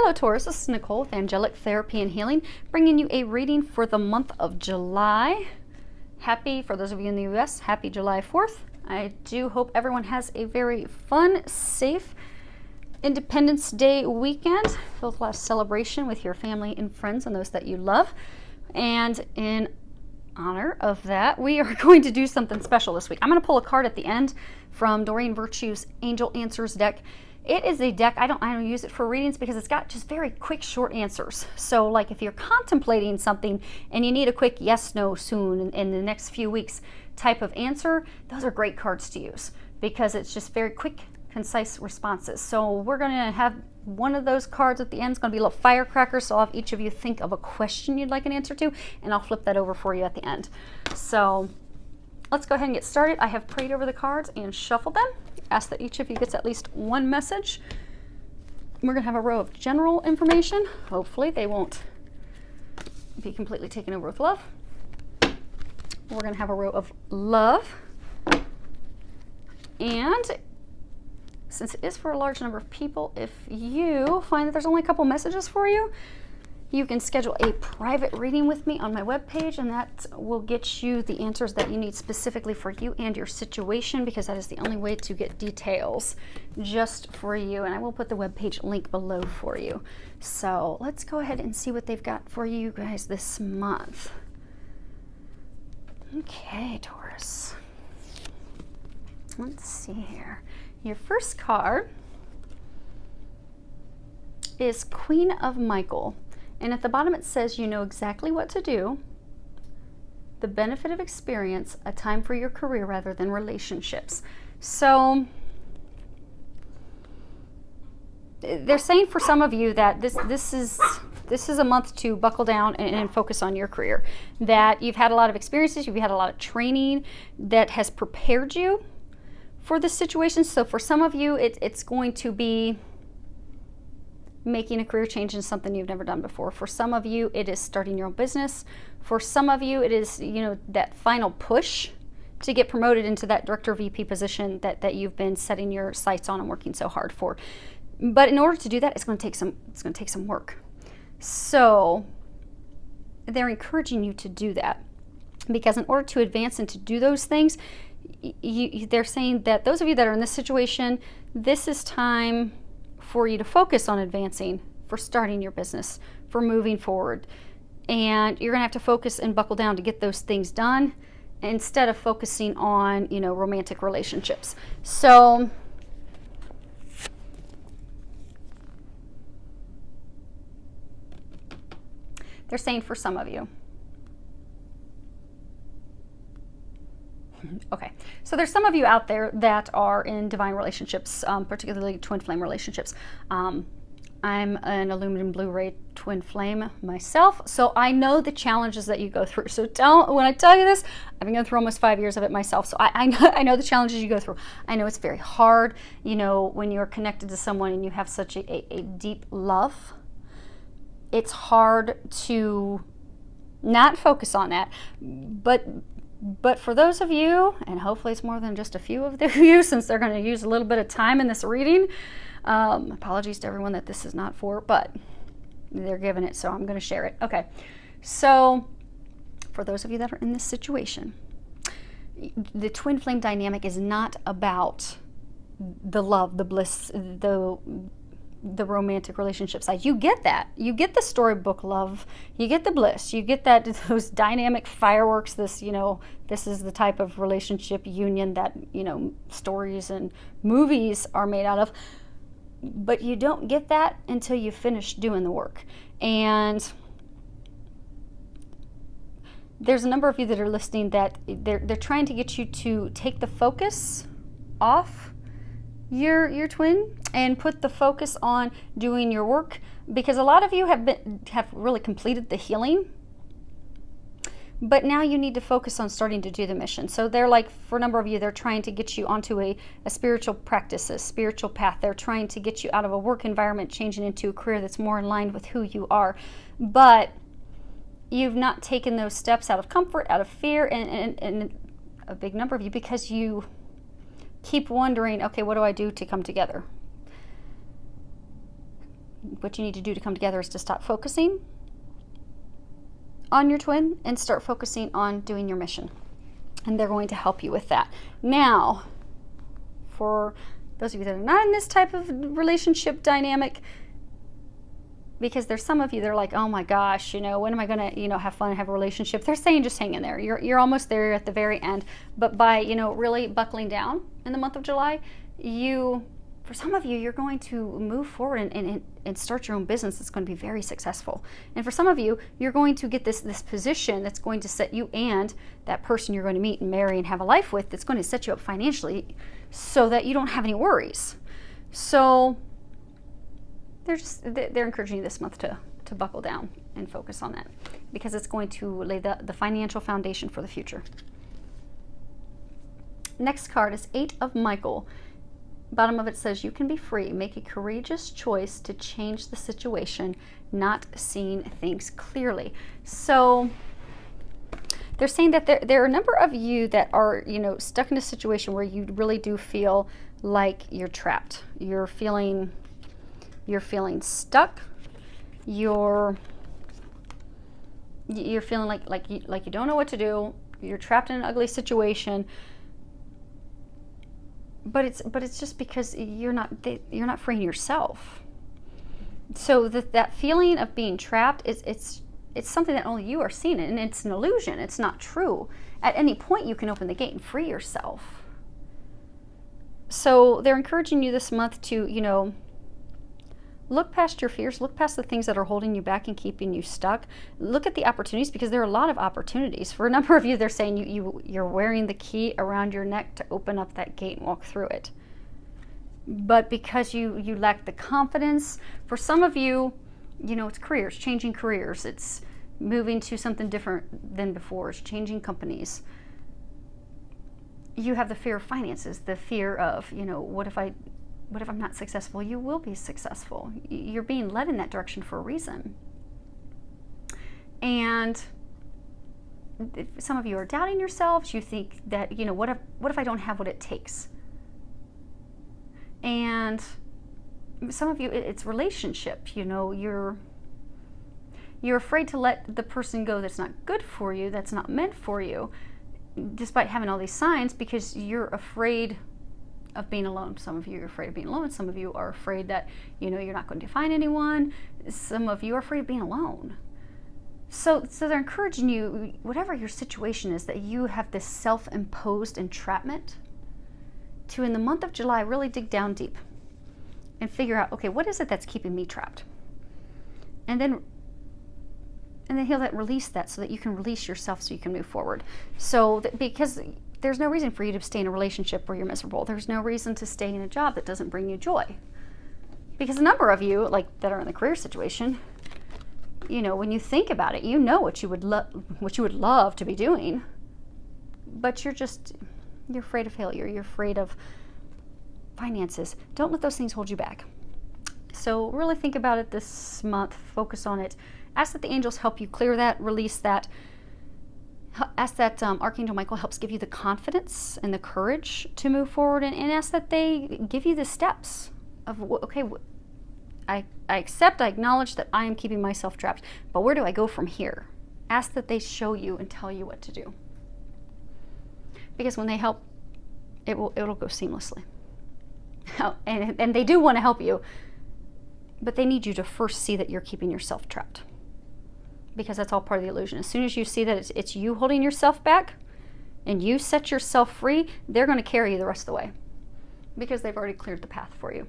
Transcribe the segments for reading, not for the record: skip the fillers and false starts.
Hello Taurus, this is Nicole with Angelic Therapy and Healing, bringing you a reading for the month of July. For those of you in the US, happy July 4th. I do hope everyone has a very fun, safe Independence Day weekend, filled with a lot of celebration with your family and friends and those that you love. And in honor of that, we are going to do something special this week. I'm going to pull a card at the end from Doreen Virtue's Angel Answers deck. It is a deck, I don't use it for readings because it's got just very quick, short answers. So like if you're contemplating something and you need a quick yes, no, soon in the next few weeks type of answer, those are great cards to use because it's just very quick, concise responses. So we're going to have one of those cards at the end. It's going to be a little firecracker, so I'll have each of you think of a question you'd like an answer to, and I'll flip that over for you at the end. So let's go ahead and get started. I have prayed over the cards and shuffled them. Ask that each of you gets at least one message. We're going to have a row of general information. Hopefully they won't be completely taken over with love. We're going to have a row of love. And since it is for a large number of people, if you find that there's only a couple messages for you, you can schedule a private reading with me on my webpage, and that will get you the answers that you need specifically for you and your situation, because that is the only way to get details just for you. And I will put the webpage link below for you. So let's go ahead and see what they've got for you guys this month. Okay, Taurus. Let's see here. Your first card is Queen of Michael. And at the bottom it says, you know exactly what to do, the benefit of experience, a time for your career rather than relationships. So they're saying for some of you that this is a month to buckle down and focus on your career. That you've had a lot of experiences, you've had a lot of training that has prepared you for this situation. So for some of you, it's going to be making a career change in something you've never done before. For some of you, it is starting your own business. For some of you, it is, that final push to get promoted into that director VP position that you've been setting your sights on and working so hard for. But in order to do that, it's going to take some work. So they're encouraging you to do that, because in order to advance and to do those things, they're saying that those of you that are in this situation, this is time for you to focus on advancing, for starting your business, for moving forward. And you're going to have to focus and buckle down to get those things done instead of focusing on, romantic relationships. So they're saying for some of you. Okay, so there's some of you out there that are in divine relationships, particularly twin flame relationships. I'm an aluminum blue ray twin flame myself, so I know the challenges that you go through. So when I tell you this, I've been going through almost 5 years of it myself, so I know the challenges you go through. I know it's very hard, when you're connected to someone and you have such a deep love. It's hard to not focus on that, but for those of you, and hopefully it's more than just a few of you, since they're going to use a little bit of time in this reading, apologies to everyone that this is not for, but they're giving it, so I'm going to share it. Okay, so for those of you that are in this situation, the twin flame dynamic is not about the love, the bliss, the romantic relationship side. You get that. You get the storybook love. You get the bliss. You get those dynamic fireworks. This is the type of relationship union that, stories and movies are made out of. But you don't get that until you finish doing the work. And there's a number of you that are listening that they're trying to get you to take the focus off your twin and put the focus on doing your work, because a lot of you have really completed the healing, but now you need to focus on starting to do the mission. So they're like, for a number of you, they're trying to get you onto a spiritual practice, a spiritual path. They're trying to get you out of a work environment, changing into a career that's more in line with who you are, but you've not taken those steps out of comfort, out of fear, and a big number of you, because you keep wondering, okay, what do I do to come together? what you need to do to come together is to stop focusing on your twin and start focusing on doing your mission. And they're going to help you with that. Now, for those of you that are not in this type of relationship dynamic, because there's some of you that are like, oh my gosh, when am I gonna, have fun and have a relationship? They're saying just hang in there. You're almost there at the very end. But by, really buckling down in the month of July, for some of you, you're going to move forward and start your own business that's going to be very successful. And for some of you, you're going to get this position that's going to set you and that person you're going to meet and marry and have a life with, that's going to set you up financially so that you don't have any worries. So they're encouraging you this month to buckle down and focus on that, because it's going to lay the financial foundation for the future. Next card is 8 of Michael. Bottom of it says, you can be free. Make a courageous choice to change the situation, not seeing things clearly. So they're saying that there are a number of you that are, stuck in a situation where you really do feel like you're trapped. You're feeling stuck. You're feeling like you don't know what to do. You're trapped in an ugly situation. But it's just because you're not freeing yourself. So that feeling of being trapped it's something that only you are seeing, and it's an illusion. It's not true. At any point you can open the gate and free yourself. So they're encouraging you this month to, look past your fears, look past the things that are holding you back and keeping you stuck. Look at the opportunities, because there are a lot of opportunities. For a number of you, they're saying you're wearing the key around your neck to open up that gate and walk through it. But because you lack the confidence, for some of you, it's careers, changing careers. It's moving to something different than before. It's changing companies. You have the fear of finances, the fear of, what if I'm not successful? You will be successful. You're being led in that direction for a reason. And some of you are doubting yourselves. You think that, what if I don't have what it takes? And some of you, it's relationship. You're afraid to let the person go that's not good for you, that's not meant for you, despite having all these signs, because you're afraid of being alone. Some of you are afraid of being alone. Some of you are afraid that, you're not going to find anyone. Some of you are afraid of being alone. So they're encouraging you, whatever your situation is, that you have this self-imposed entrapment, to, in the month of July, really dig down deep and figure out, okay, what is it that's keeping me trapped? And then he'll release that so that you can release yourself so you can move forward. So because there's no reason for you to stay in a relationship where you're miserable. There's no reason to stay in a job that doesn't bring you joy. Because a number of you, that are in the career situation, when you think about it, what you would love to be doing, but you're afraid of failure. You're afraid of finances. Don't let those things hold you back. So really think about it this month. Focus on it. Ask that the angels help you clear that, release that. Ask that Archangel Michael helps give you the confidence and the courage to move forward, and ask that they give you the steps of, okay, I accept, I acknowledge that I am keeping myself trapped, but where do I go from here? Ask that they show you and tell you what to do. Because when they help, it'll go seamlessly. And they do want to help you, but they need you to first see that you're keeping yourself trapped. Because that's all part of the illusion. As soon as you see that it's you holding yourself back and you set yourself free, they're going to carry you the rest of the way, because they've already cleared the path for you.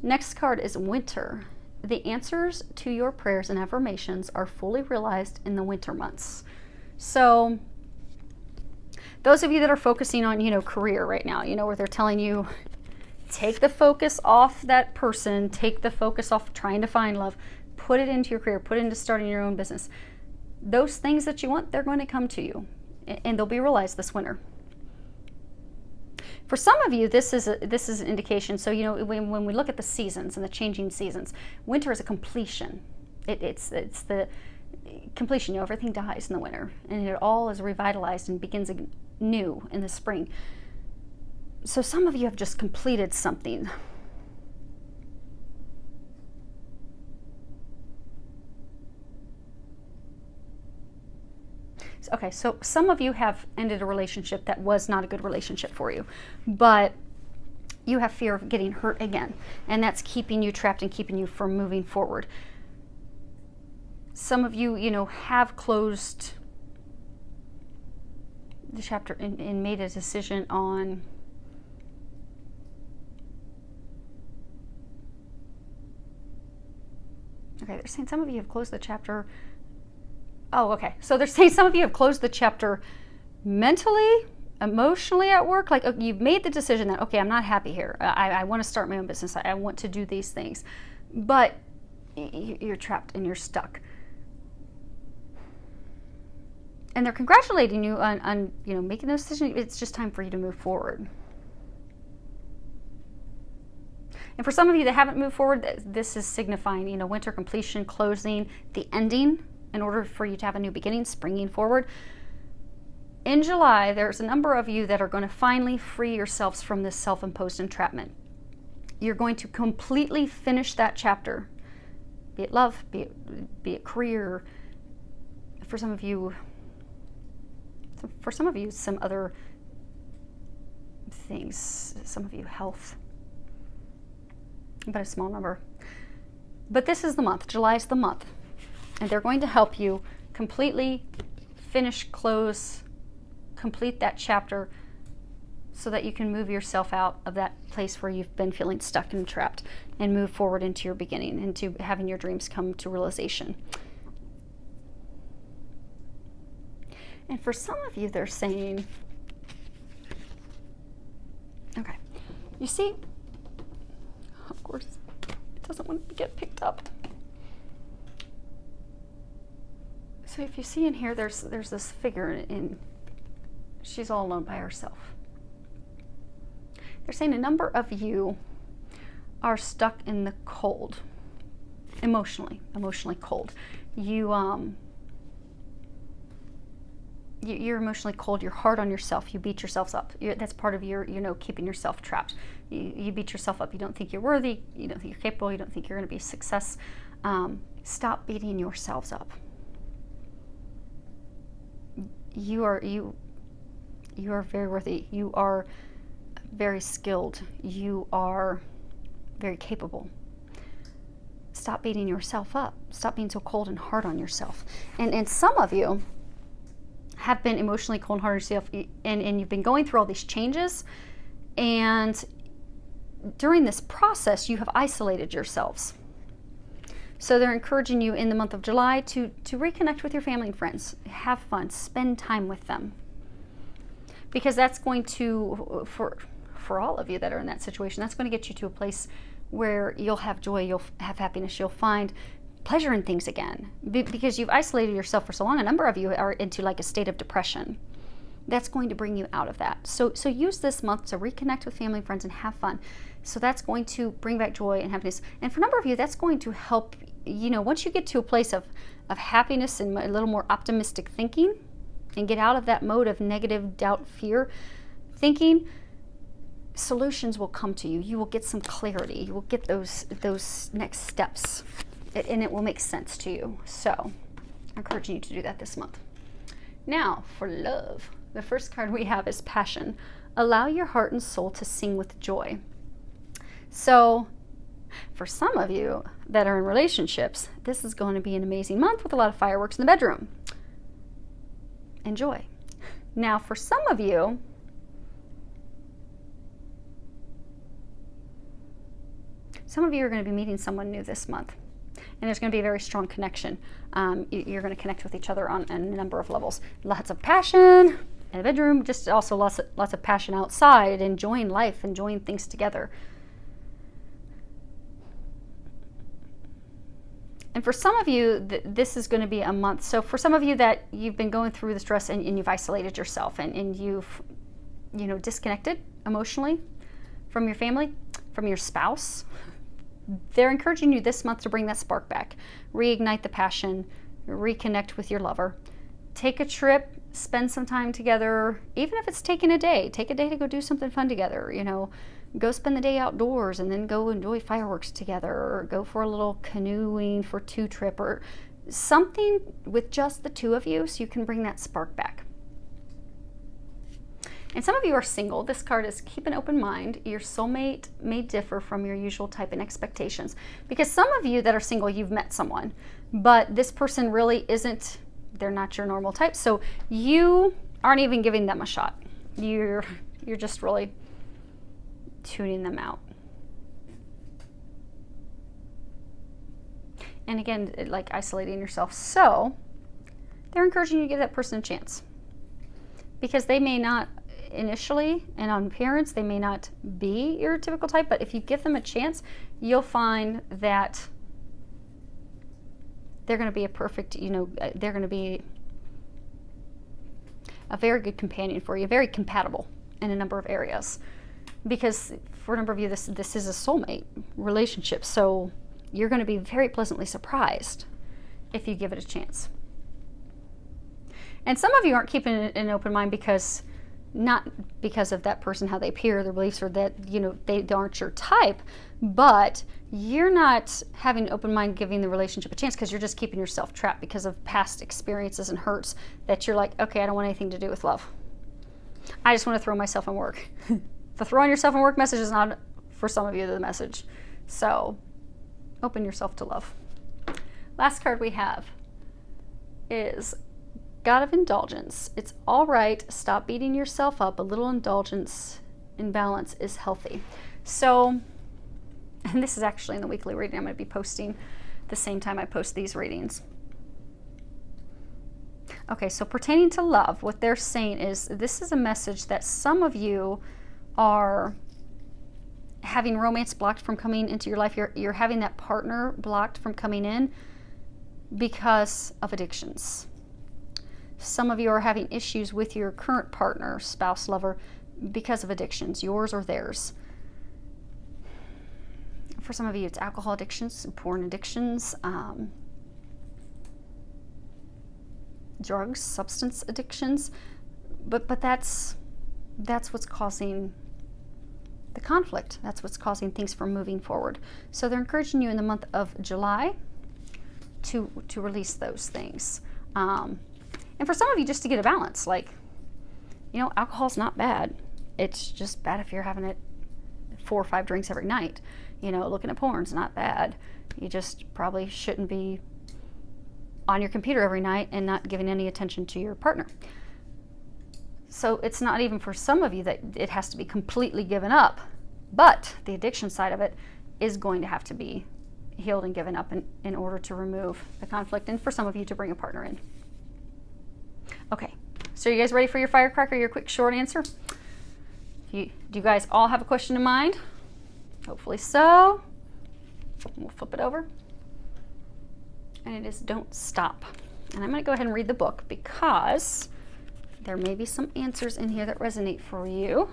Next card is Winter. The answers to your prayers and affirmations are fully realized in the winter months. So those of you that are focusing on, career right now, where they're telling you, take the focus off that person, take the focus off trying to find love, put it into your career, put it into starting your own business. Those things that you want, they're going to come to you, and they'll be realized this winter. For some of you, this is an indication. So, when we look at the seasons and the changing seasons, winter is a completion. It's the completion. Everything dies in the winter, and it all is revitalized and begins anew in the spring. So some of you have just completed something. Okay, so some of you have ended a relationship that was not a good relationship for you, but you have fear of getting hurt again, and that's keeping you trapped and keeping you from moving forward. Some of you, have closed the chapter and made a decision on okay, they're saying some of you have closed the chapter. Oh, okay. So they're saying some of you have closed the chapter mentally, emotionally at work. Like you've made the decision that, okay, I'm not happy here. I want to start my own business. I want to do these things. But you're trapped and you're stuck. And they're congratulating you on making those decisions. It's just time for you to move forward. And for some of you that haven't moved forward, this is signifying, winter completion, closing, the ending, in order for you to have a new beginning, springing forward. In July, there's a number of you that are going to finally free yourselves from this self-imposed entrapment. You're going to completely finish that chapter, be it love, be it career. For some of you, some other things. Some of you, health. But a small number. But this is the month. July's the month. And they're going to help you completely finish, close, complete that chapter so that you can move yourself out of that place where you've been feeling stuck and trapped and move forward into your beginning, into having your dreams come to realization. And for some of you, they're saying, okay, you see, of course, it doesn't want to get picked up. So if you see in here, there's this figure, and she's all alone by herself. They're saying a number of you are stuck in the cold, emotionally cold. You're emotionally cold. You're hard on yourself. You beat yourselves up. That's part of your, keeping yourself trapped. You beat yourself up. You don't think you're worthy. You don't think you're capable. You don't think you're going to be a success. Stop beating yourselves up. You are very worthy. You are very skilled. You are very capable. Stop beating yourself up. Stop being so cold and hard on yourself. And some of you have been emotionally cold and hard on yourself, and you've been going through all these changes, and during this process you have isolated yourselves. So they're encouraging you in the month of July to reconnect with your family and friends. Have fun. Spend time with them. Because that's going to, for all of you that are in that situation, that's going to get you to a place where you'll have joy, you'll have happiness, you'll find pleasure in things again. Because you've isolated yourself for so long, a number of you are into like a state of depression. That's going to bring you out of that. So use this month to reconnect with family and friends and have fun. So that's going to bring back joy and happiness. And for a number of you, that's going to help, once you get to a place of happiness and a little more optimistic thinking, and get out of that mode of negative, doubt, fear thinking, solutions will come to you. You will get some clarity. You will get those next steps, and it will make sense to you. So I'm encouraging you to do that this month. Now, for love, the first card we have is passion. Allow your heart and soul to sing with joy. So for some of you that are in relationships, this is going to be an amazing month with a lot of fireworks in the bedroom. Enjoy. Now, for some of you, are going to be meeting someone new this month, and there's going to be a very strong connection. You're going to connect with each other on a number of levels. Lots of passion in the bedroom, just also lots of passion outside, enjoying life, enjoying things together. And for some of you, this is going to be a month. So for some of you that you've been going through the stress and you've isolated yourself and you've, disconnected emotionally from your family, from your spouse, they're encouraging you this month to bring that spark back. Reignite the passion, reconnect with your lover. Take a trip, spend some time together, even if it's taking a day. Take a day to go do something fun together, Go spend the day outdoors and then go enjoy fireworks together, or go for a little canoeing for 2 trip, or something with just the two of you so you can bring that spark back. And some of you are single. This card is keep an open mind. Your soulmate may differ from your usual type and expectations. Because some of you that are single, you've met someone, but this person really isn't, they're not your normal type. So you aren't even giving them a shot. You're just really tuning them out. And again, like isolating yourself. So they're encouraging you to give that person a chance. Because they may not initially, and on appearance, they may not be your typical type, but if you give them a chance, you'll find that they're going to be a perfect, they're going to be a very good companion for you, very compatible in a number of areas. Because for a number of you, this is a soulmate relationship, so you're going to be very pleasantly surprised if you give it a chance. And some of you aren't keeping an open mind not because of that person, how they appear, their beliefs, or that, they aren't your type, but you're not having an open mind giving the relationship a chance because you're just keeping yourself trapped because of past experiences and hurts that you're like, okay, I don't want anything to do with love. I just want to throw myself in work. The throwing yourself in work message is not, for some of you, the message. So open yourself to love. Last card we have is God of Indulgence. It's all right. Stop beating yourself up. A little indulgence in balance is healthy. So, and this is actually in the weekly reading I'm going to be posting the same time I post these readings. Okay, so pertaining to love, what they're saying is this is a message that some of you are having romance blocked from coming into your life. You're having that partner blocked from coming in because of addictions. Some of you are having issues with your current partner, spouse, lover, because of addictions, yours or theirs. For some of you, it's alcohol addictions, porn addictions, drugs, substance addictions. But that's what's causing the conflict. That's what's causing things from moving forward. So they're encouraging you in the month of July to release those things. And for some of you, just to get a balance, like, alcohol's not bad. It's just bad if you're having it 4 or 5 drinks every night. Looking at porn's not bad. You just probably shouldn't be on your computer every night and not giving any attention to your partner. So it's not even for some of you that it has to be completely given up, but the addiction side of it is going to have to be healed and given up in order to remove the conflict, and for some of you to bring a partner in. Okay, so you guys ready for your firecracker, your quick short answer? Do you guys all have a question in mind? Hopefully so. We'll flip it over. And it is don't stop. And I'm going to go ahead and read the book because there may be some answers in here that resonate for you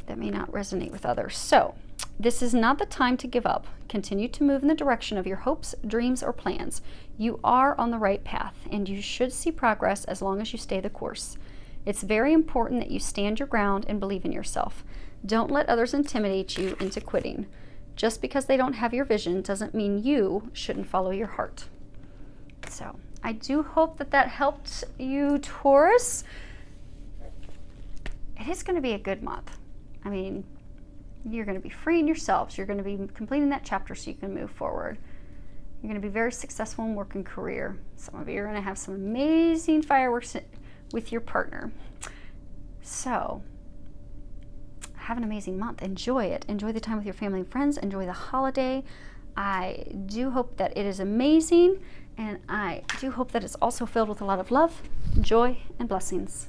that may not resonate with others. So, this is not the time to give up. Continue to move in the direction of your hopes, dreams, or plans. You are on the right path, and you should see progress as long as you stay the course. It's very important that you stand your ground and believe in yourself. Don't let others intimidate you into quitting. Just because they don't have your vision doesn't mean you shouldn't follow your heart. So, I do hope that helped you, Taurus. It is going to be a good month. I mean, you're going to be freeing yourselves. You're going to be completing that chapter so you can move forward. You're going to be very successful in work and career. Some of you are going to have some amazing fireworks with your partner. So, have an amazing month. Enjoy it. Enjoy the time with your family and friends. Enjoy the holiday. I do hope that it is amazing, and I do hope that it's also filled with a lot of love, joy, and blessings.